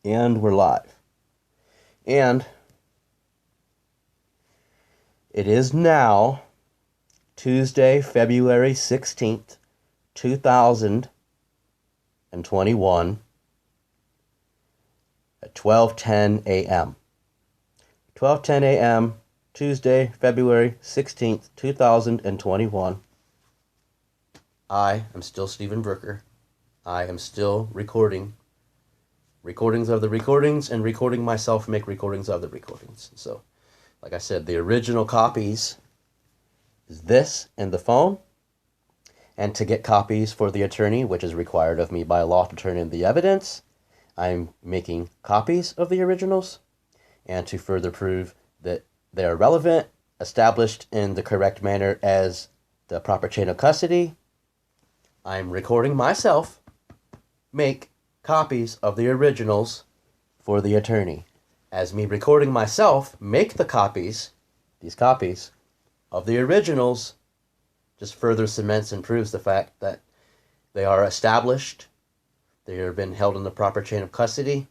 And we're live. And it is now Tuesday, February 16th, 2021 at 12:10 a.m. 12:10 a.m., Tuesday, February 16th, 2021. I am still Stephen Brooker. I am still recordings of the recordings and recording myself make recordings of the recordings. So, like I said, the original copies is this and the phone. And to get copies for the attorney, which is required of me by law to turn in the evidence, I'm making copies of the originals. And to further prove that they are relevant, established in the correct manner as the proper chain of custody, I'm recording myself make copies of the originals for the attorney. As me recording myself make the copies, these copies of the originals, just further cements and proves the fact that they are established, they have been held in the proper chain of custody,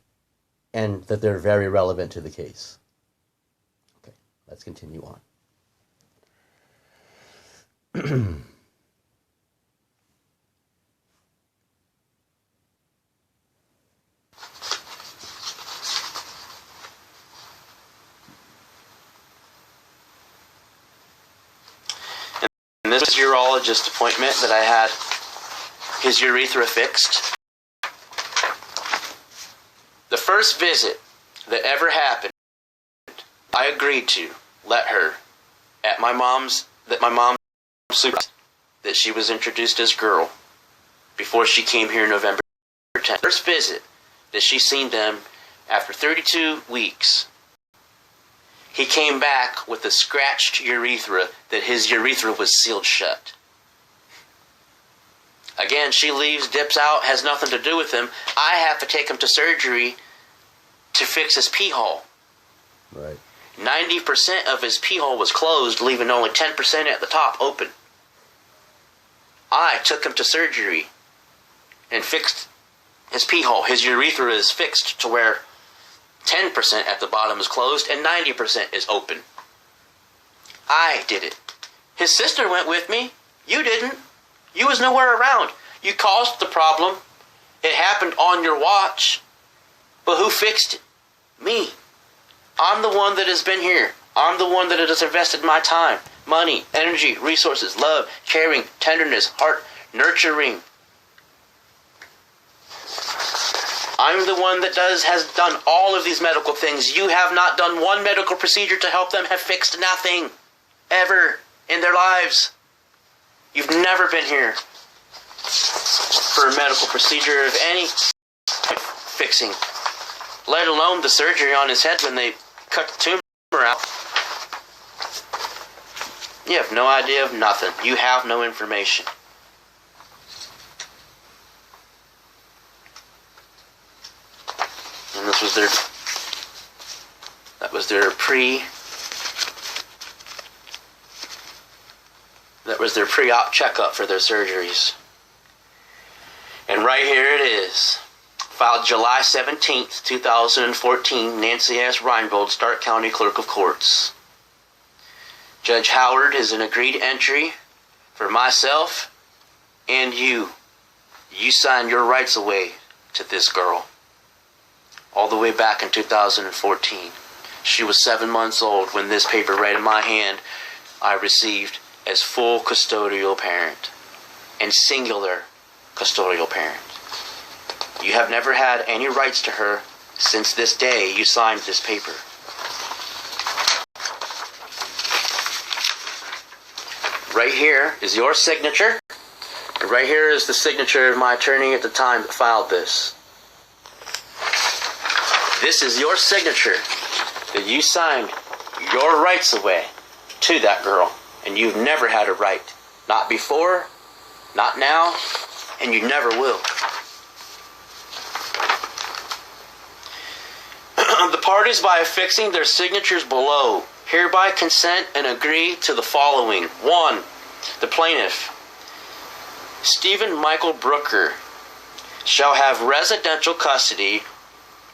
and that they're very relevant to the case. Okay, let's continue on. And this is urologist appointment that I had his urethra fixed. The first visit that ever happened, I agreed to let her at my mom's supervised that she was introduced as girl before she came here November 10th. First visit that she seen them after 32 weeks. He came back with a scratched urethra that his urethra was sealed shut. Again, she leaves, dips out, has nothing to do with him. I have to take him to surgery to fix his pee hole. Right. 90% of his pee hole was closed, leaving only 10% at the top open. I took him to surgery and fixed his pee hole. His urethra is fixed to where 10% at the bottom is closed and 90% is open. I did it. His sister went with me. You didn't. You was nowhere around. You caused the problem. It happened on your watch. But who fixed it? Me. I'm the one that has been here. I'm the one that has invested my time, money, energy, resources, love, caring, tenderness, heart, nurturing. I'm the one that has done all of these medical things. You have not done one medical procedure to help them, have fixed nothing ever in their lives. You've never been here for a medical procedure of any type fixing, let alone the surgery on his head when they cut the tumor out. You have no idea of nothing. You have no information. And that was their pre-op checkup for their surgeries. And right here it is. Filed July 17th, 2014, Nancy S. Reinbold, Stark County Clerk of Courts. Judge Howard is an agreed entry for myself and you. You signed your rights away to this girl. All the way back in 2014. She was 7 months old when this paper right in my hand I received as full custodial parent and singular custodial parent. You have never had any rights to her since this day you signed this paper. Right here is your signature, and right here is the signature of my attorney at the time that filed this. This is your signature that you signed your rights away to that girl. And you've never had a right. Not before, not now, and you never will. The parties, by affixing their signatures below, hereby consent and agree to the following. 1. The plaintiff, Stephen Michael Brooker, shall have residential custody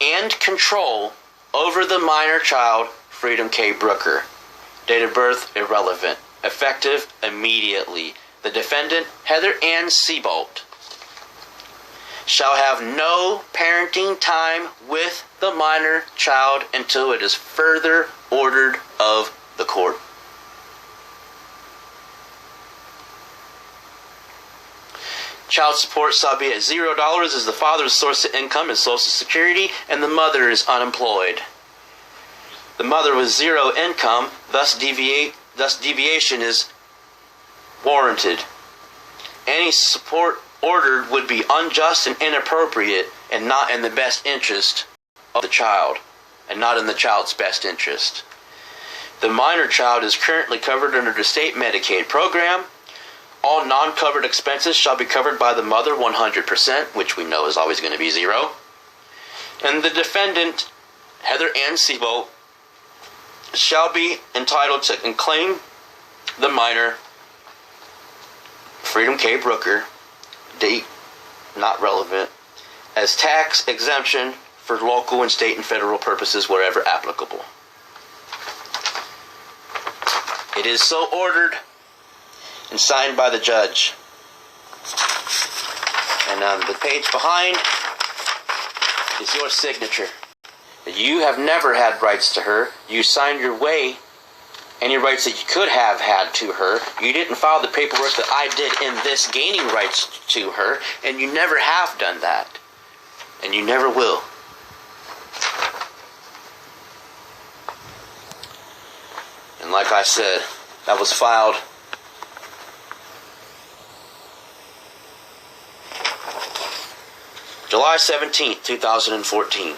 and control over the minor child, Freedom K. Brooker. Date of birth, irrelevant. Effective, immediately. The defendant, Heather Ann Seabolt, shall have no parenting time with the minor child until it is further ordered of the court. Child support shall be at $0 as the father's source of income is Social Security and the mother is unemployed. The mother with zero income, thus deviation is warranted. Any support ordered would be unjust and inappropriate and not in the best interest of the child, and not in the child's best interest. The minor child is currently covered under the state Medicaid program. All non-covered expenses shall be covered by the mother 100%, which we know is always going to be zero. And the defendant, Heather Ann Seabolt, shall be entitled to claim the minor, Freedom K. Brooker, date not relevant, as tax exemption for local and state and federal purposes wherever applicable. It is so ordered and signed by the judge. And on the page behind is your signature. You have never had rights to her. You signed your way, any rights that you could have had to her. You didn't file the paperwork that I did in this gaining rights to her, and you never have done that. And you never will. And like I said, that was filed July 17th, 2014.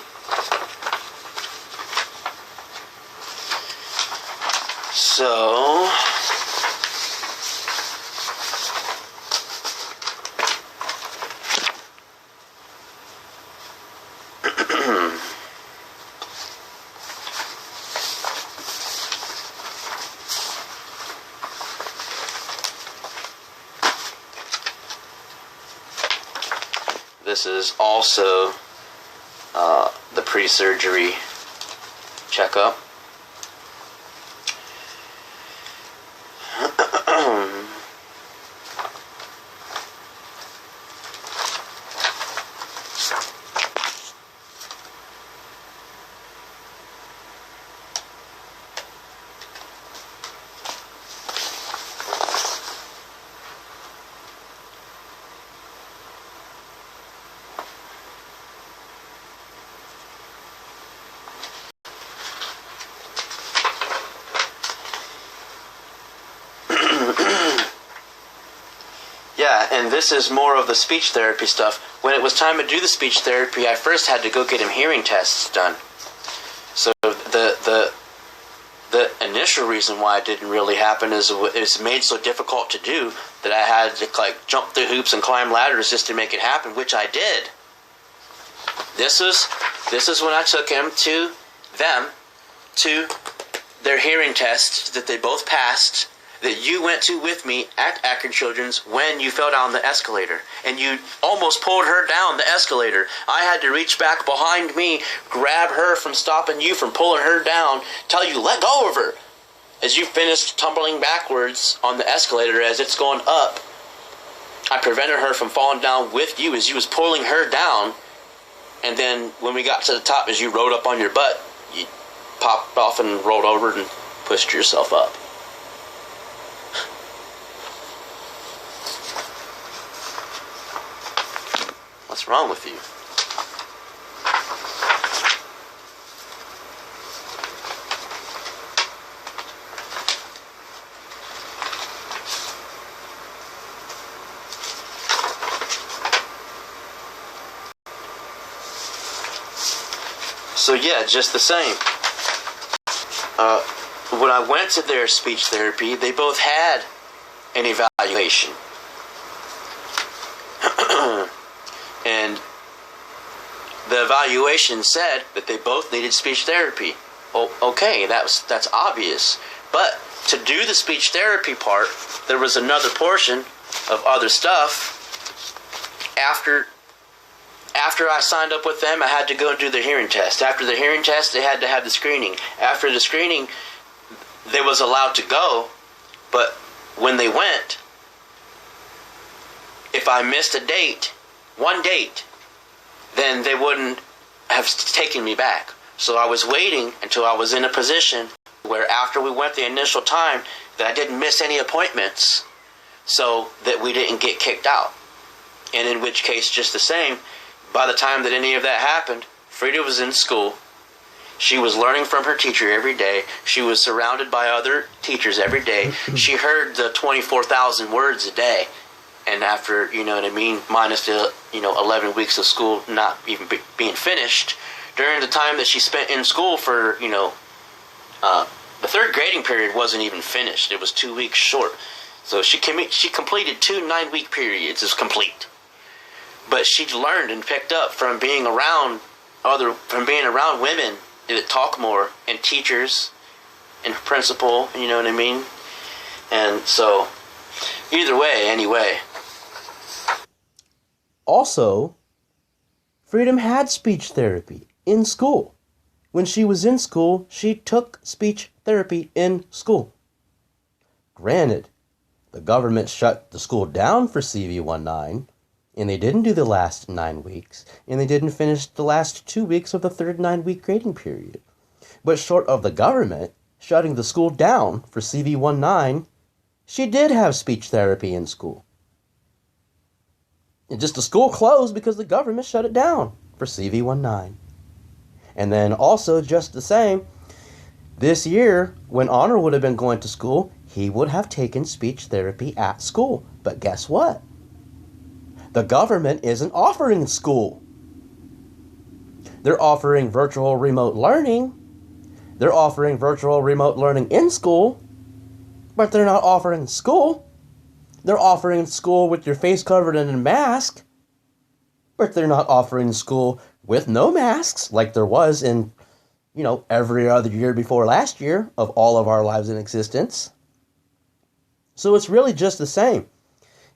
So, this is also the pre-surgery checkup. Yeah, and this is more of the speech therapy stuff. When it was time to do the speech therapy, I first had to go get him hearing tests done. So the initial reason why it didn't really happen is it's made so difficult to do that I had to like jump through hoops and climb ladders just to make it happen, which I did. This is when I took him to their hearing tests that they both passed, that you went to with me at Akron Children's when you fell down the escalator. And you almost pulled her down the escalator. I had to reach back behind me, grab her from stopping you from pulling her down, tell you, let go of her. As you finished tumbling backwards on the escalator as it's going up, I prevented her from falling down with you as you was pulling her down. And then when we got to the top, as you rode up on your butt, you popped off and rolled over and pushed yourself up. What's wrong with you? So yeah, just the same. When I went to their speech therapy, they both had an evaluation. And the evaluation said that they both needed speech therapy. Oh, okay, that's obvious. But to do the speech therapy part, there was another portion of other stuff after after I signed up with them, I had to go and do the hearing test. After the hearing test, they had to have the screening. After the screening, they was allowed to go, but when they went, if I missed a date, one date, then they wouldn't have taken me back. So I was waiting until I was in a position where after we went the initial time, that I didn't miss any appointments, so that we didn't get kicked out. And in which case, just the same, by the time that any of that happened, Frida was in school. She was learning from her teacher every day. She was surrounded by other teachers every day. She heard the 24,000 words a day. And after, you know what I mean, minus the, 11 weeks of school not even being finished, during the time that she spent in school for, the third grading period wasn't even finished. It was 2 weeks short. So she completed 2 9-week periods is complete. But she learned and picked up from being around women that talk more, and teachers and principal, you know what I mean? And so, either way, anyway. Also, Freedom had speech therapy in school. When she was in school, she took speech therapy in school. Granted, the government shut the school down for CV-19, and they didn't do the last 9 weeks, and they didn't finish the last 2 weeks of the third 9-week grading period. But short of the government shutting the school down for CV-19, she did have speech therapy in school. And just the school closed because the government shut it down for CV-19. And then also, just the same, this year, when Honor would have been going to school, he would have taken speech therapy at school. But guess what? The government isn't offering school. They're offering virtual remote learning. They're offering virtual remote learning in school, but they're not offering school. They're offering school with your face covered in a mask, but they're not offering school with no masks like there was in, every other year before last year of all of our lives in existence. So it's really just the same.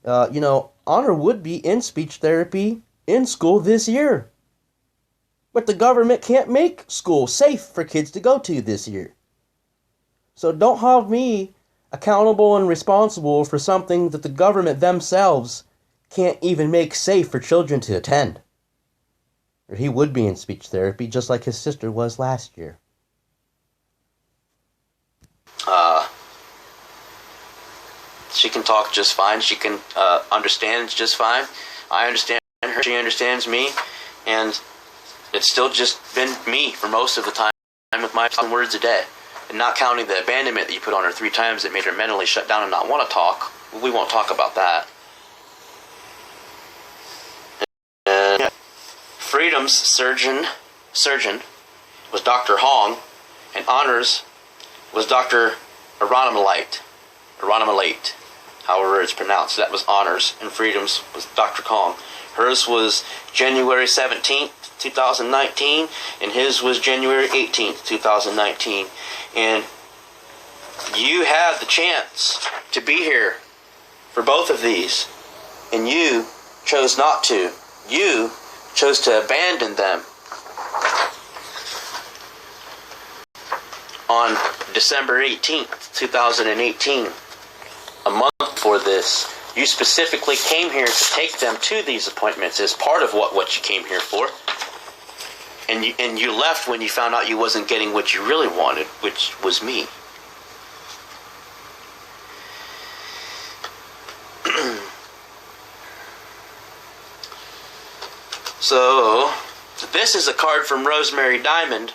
Honor would be in speech therapy in school this year. But the government can't make school safe for kids to go to this year. So don't hold me accountable and responsible for something that the government themselves can't even make safe for children to attend. Or he would be in speech therapy just like his sister was last year. She can talk just fine. She can understand just fine. I understand her. She understands me. And it's still just been me for most of the time with my words a day. And not counting the abandonment that you put on her 3 times that made her mentally shut down and not want to talk. We won't talk about that. And Freedom's surgeon was Dr. Hong, and Honor's was Dr. Aronomalite, however it's pronounced. That was Honor's, and Freedom's was Dr. Kong. Hers was January 17th, 2019, and his was January 18th, 2019. And you had the chance to be here for both of these, and you chose not to. You chose to abandon them. On December 18th, 2018, a month before this, you specifically came here to take them to these appointments as part of what you came here for. And you left when you found out you wasn't getting what you really wanted, which was me. So, this is a card from Rosemary Diamond.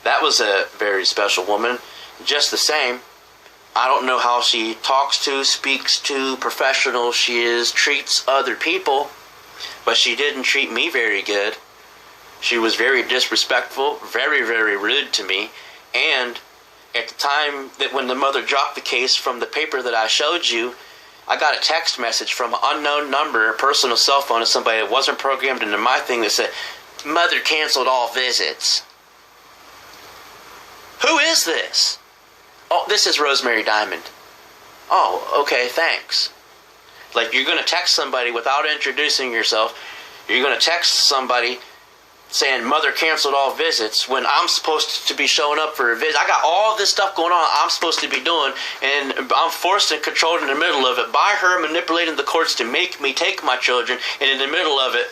That was a very special woman. Just the same. I don't know how she talks to, speaks to, professional she is, treats other people, but she didn't treat me very good. She was very disrespectful, very, very rude to me, and at the time that when the mother dropped the case from the paper that I showed you, I got a text message from an unknown number, a personal cell phone of somebody that wasn't programmed into my thing that said, "Mother canceled all visits." Who is this? Oh, this is Rosemary Diamond. Oh, okay, thanks. Like, you're going to text somebody without introducing yourself, You're going to text somebody saying mother canceled all visits when I'm supposed to be showing up for a visit. I got all this stuff going on I'm supposed to be doing, and I'm forced and controlled in the middle of it by her manipulating the courts to make me take my children, and in the middle of it,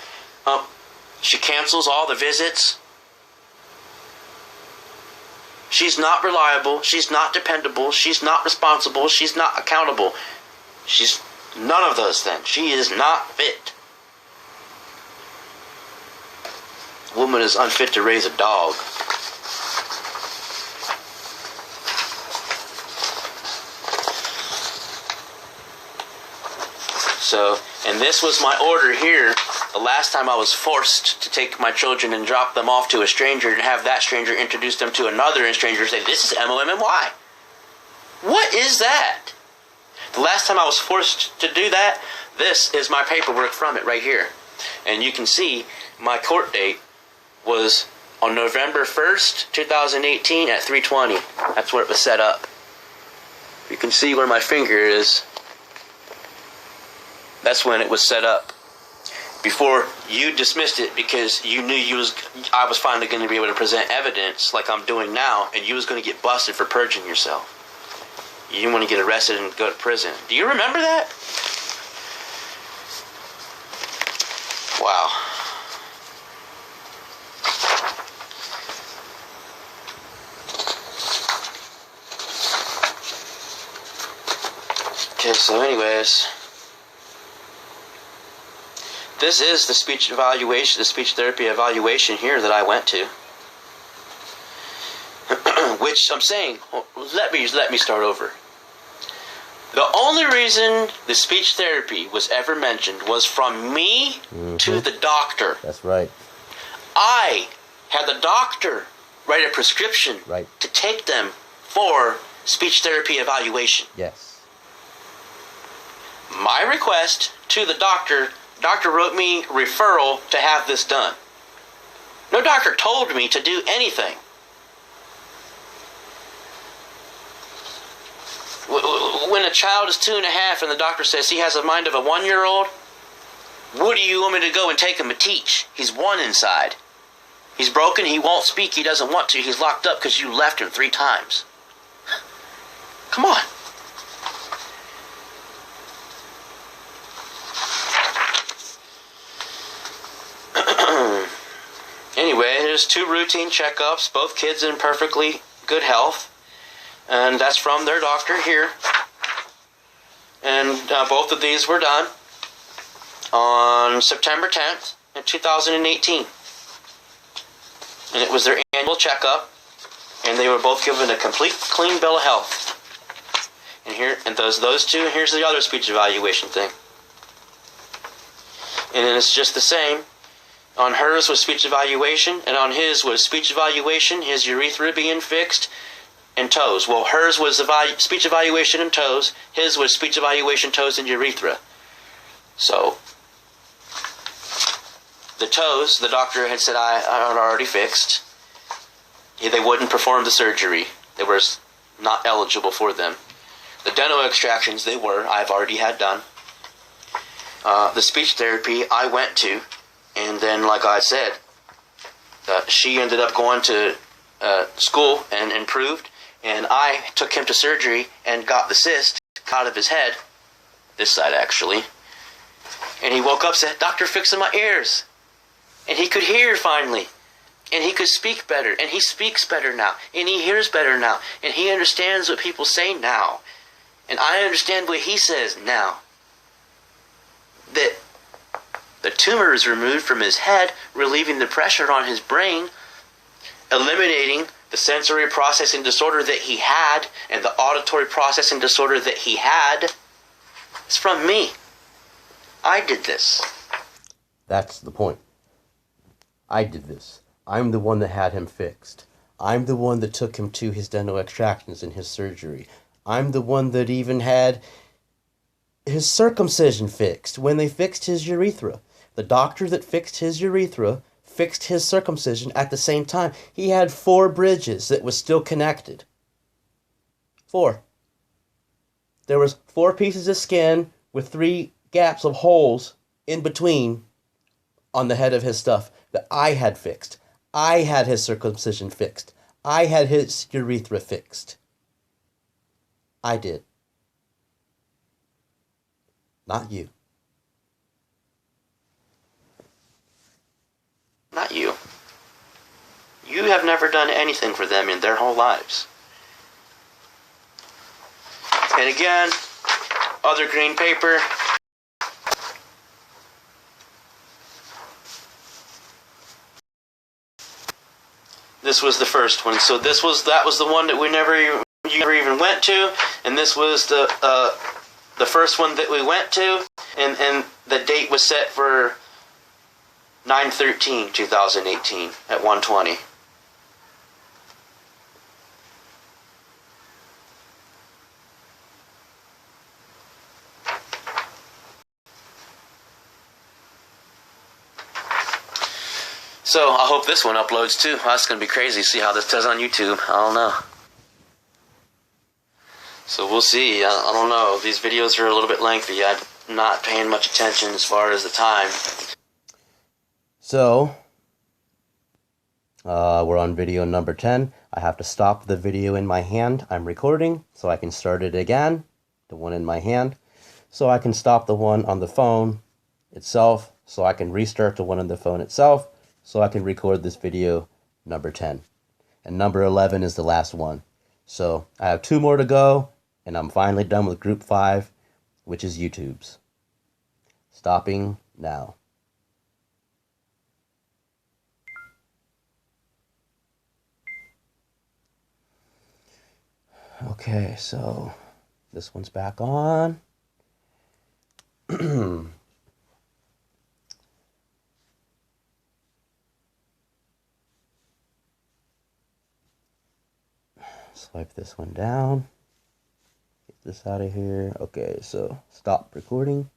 she cancels all the visits. She's not reliable. She's not dependable. She's not responsible. She's not accountable. She's none of those things. She is not fit. A woman is unfit to raise a dog. So, and this was my order here the last time I was forced to take my children and drop them off to a stranger and have that stranger introduce them to another stranger and say, this is MOMMY. What is that? The last time I was forced to do that, this is my paperwork from it right here. And you can see my court date was on November 1st, 2018 at 3:20. That's where it was set up. You can see where my finger is. That's when it was set up. Before you dismissed it because you knew I was finally going to be able to present evidence like I'm doing now, and you was going to get busted for purging yourself. You didn't want to get arrested and go to prison. Do you remember that? Wow. Okay, so anyways, this is the speech evaluation, the speech therapy evaluation here that I went to. Which I'm saying, let me start over. The only reason the speech therapy was ever mentioned was from me to the doctor. That's right. I had the doctor write a prescription to take them for speech therapy evaluation. Yes. My request to the doctor wrote me referral to have this done. No doctor told me to do anything. When a child is 2.5 and the doctor says he has the mind of a 1-year-old, what do you want me to go and take him to teach? He's 1 inside. He's broken, he won't speak, he doesn't want to, he's locked up because you left him 3 times. Come on. Anyway, there's 2 routine checkups, both kids in perfectly good health. And that's from their doctor here. And both of these were done on September 10th in 2018. And it was their annual checkup. And they were both given a complete clean bill of health. And here, and those 2, and here's the other speech evaluation thing. And then it's just the same. On hers was speech evaluation, and on his was speech evaluation, his urethra being fixed, and toes. Well, hers was speech evaluation and toes. His was speech evaluation, toes, and urethra. So, the toes, the doctor had said I had already fixed. They wouldn't perform the surgery. They were not eligible for them. The dental extractions, they were. I've already had done. The speech therapy I went to, and then, like I said, she ended up going to school and improved. And I took him to surgery and got the cyst out of his head, this side actually. And he woke up and said, "Doctor, fixing my ears." And he could hear finally. And he could speak better. And he speaks better now. And he hears better now. And he understands what people say now. And I understand what he says now. That the tumor is removed from his head, relieving the pressure on his brain, eliminating the sensory processing disorder that he had and the auditory processing disorder that he had. It's from me. I did this. That's the point. I did this. I'm the one that had him fixed. I'm the one that took him to his dental extractions and his surgery. I'm the one that even had his circumcision fixed when they fixed his urethra. The doctor that fixed his urethra fixed his circumcision at the same time. He had 4 bridges that was still connected. 4. There was 4 pieces of skin with 3 gaps of holes in between on the head of his stuff that I had fixed. I had his circumcision fixed. I had his urethra fixed. I did. Not you. Not you. You have never done anything for them in their whole lives. And again, other green paper. This was the first one. So that was the one that you never even went to, and this was the first one that we went to, and the date was set for 9/13/2018 at 1:20. So I hope this one uploads too. That's going to be crazy. See how this does on YouTube. I don't know. So we'll see. I don't know. These videos are a little bit lengthy. I'm not paying much attention as far as the time. So, we're on video number 10. I have to stop the video in my hand. I'm recording, so I can start it again, the one in my hand. So I can stop the one on the phone itself, so I can restart the one on the phone itself, so I can record this video number 10. And number 11 is the last one. So I have 2 more to go, and I'm finally done with Group 5, which is YouTube's. Stopping now. Okay, so this one's back on. Swipe this one down. Get this out of here. Okay, so stop recording.